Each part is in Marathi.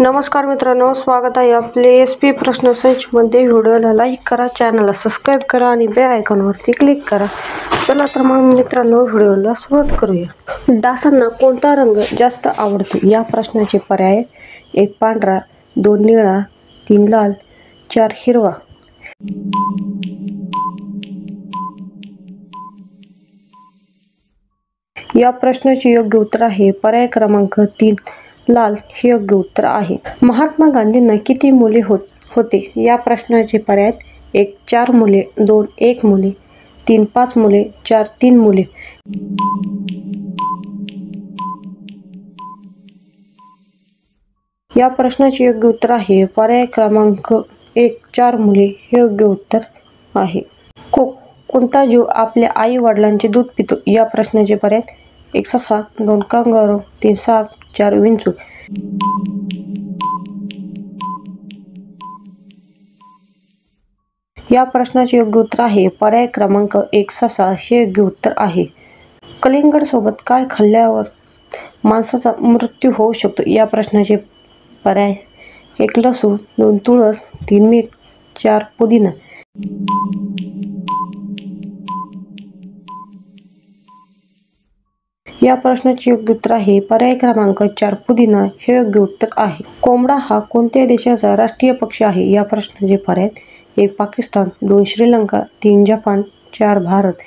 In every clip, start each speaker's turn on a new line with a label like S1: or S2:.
S1: नमस्कार मित्रांनो, स्वागत आहे आपले SP प्रश्न संच मध्ये। व्हिडिओला लाईक करा, चॅनलला सबस्क्राईब करा आणि बेल आयकॉनवरती क्लिक करा। चला तर मग मित्रांनो, व्हिडिओला सुरुवात करूया। डासांना कोणता रंग जास्त आवडतो? या प्रश्नाचे पर्याय: 1 पांढरा, 2 निळा, 3 लाल, 4 हिरवा। या प्रश्नाचे योग्य उत्तर आहे पर्याय क्रमांक 3 लाल हे योग्य उत्तर आहे। महात्मा गांधींना किती मुले होते? या प्रश्नाचे पर्याय: 1 4 मुले, 2 1 मुले, 3 5 मुले, 4 3 मुले। या प्रश्नाचे योग्य उत्तर आहे पर्याय क्रमांक 1 4 मुले हे योग्य उत्तर आहे। कोणता जीव आपल्या आई वडिलांचे दूध पितो? या प्रश्नाचे पर्याय: 1 ससा, 2 कांगारू, 3 साप, 4 विंचू। या प्रश्नाचे योग्य उत्तर आहे पर्याय क्रमांक 1 ससा हे योग्य उत्तर आहे। कलिंगड सोबत काय खाल्ल्यावर माणसाचा मृत्यू होऊ शकतो? या प्रश्नाचे पर्याय: 1 लसूण, 2 तुळस, 3 मीठ, 4 पुदिना। या प्रश्नाचे योग्य उत्तर आहे पर्याय क्रमांक 4 पुदिना हे योग्य उत्तर आहे। कोंबडा हा कोणत्या देशाचा राष्ट्रीय पक्षी आहे? या प्रश्नाचे पर्याय: 1 पाकिस्तान, 2 श्रीलंका, 3 जपान, 4 भारत।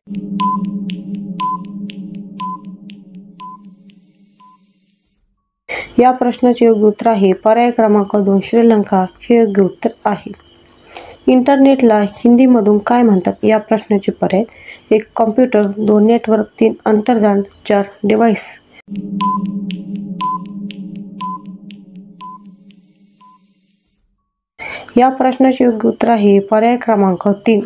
S1: या प्रश्नाचे योग्य उत्तर आहे पर्याय क्रमांक 2 श्रीलंका हे योग्य उत्तर आहे। इंटरनेटला हिंदीमधून काय म्हणतात? या प्रश्नाचे पर्याय: 1 कॉम्प्युटर, 2 नेटवर्क, 3 आंतरजाल, 4 डिव्हाइस। या प्रश्नाचे योग्य उत्तर आहे पर्याय क्रमांक 3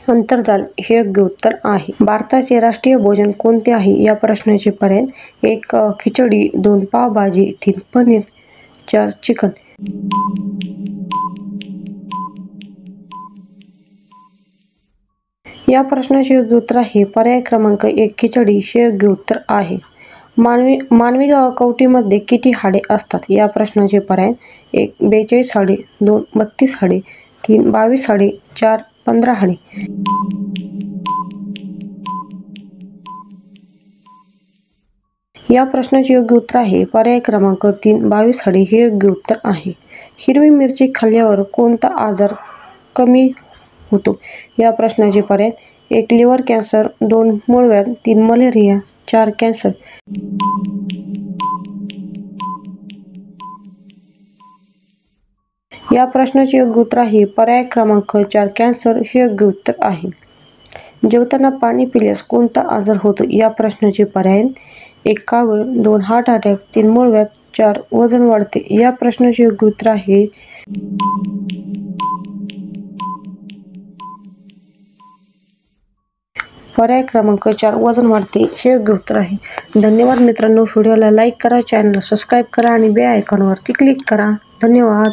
S1: आंतरजाल हे योग्य उत्तर आहे। भारताचे राष्ट्रीय भोजन कोणते आहे? या प्रश्नाचे पर्याय: 1 खिचडी, 2 पावभाजी, 3 पनीर, 4 चिकन। या प्रश्नाचे योग्य उत्तर आहे पर्याय क्रमांक 1 खिचडी हे योग्य उत्तर आहे। मानवी कवटीमध्ये किती हाडे असतात? या प्रश्नाचे पर्याय: 1 42 हाडे, 2 32 हाडे, 3 22 हाडे, 4 15 हाडे। या प्रश्नाचे योग्य उत्तर आहे पर्याय क्रमांक 3 22 हाडे हे योग्य उत्तर आहे। हिरवी मिरची खाल्ल्यावर कोणता आजार कमी होतो? या प्रश्नाचे पर्याय: 1 लिव्हर कॅन्सर, 2 मूळव्याध, 3 मलेरिया, 4 कॅन्सर। या प्रश्नाचे योग्य उत्तर आहे पर्याय क्रमांक 4 कॅन्सर हे योग्य उत्तर आहे। जेवताना पाणी पिल्यास कोणता आजार होतो? या प्रश्नाचे पर्याय: 1 कावीळ, 2 हार्ट अटॅक, 3 मूळव्याध, 4 वजन वाढते। या प्रश्नाचे योग्य उत्तर आहे पर्याय क्रमांक 4 वजन वाढते हे योग्य उत्तर आहे। धन्यवाद मित्रांनो, व्हिडिओला लाईक करा, चॅनलला सबस्क्राईब करा आणि बेल आयकॉनवरती क्लिक करा। धन्यवाद।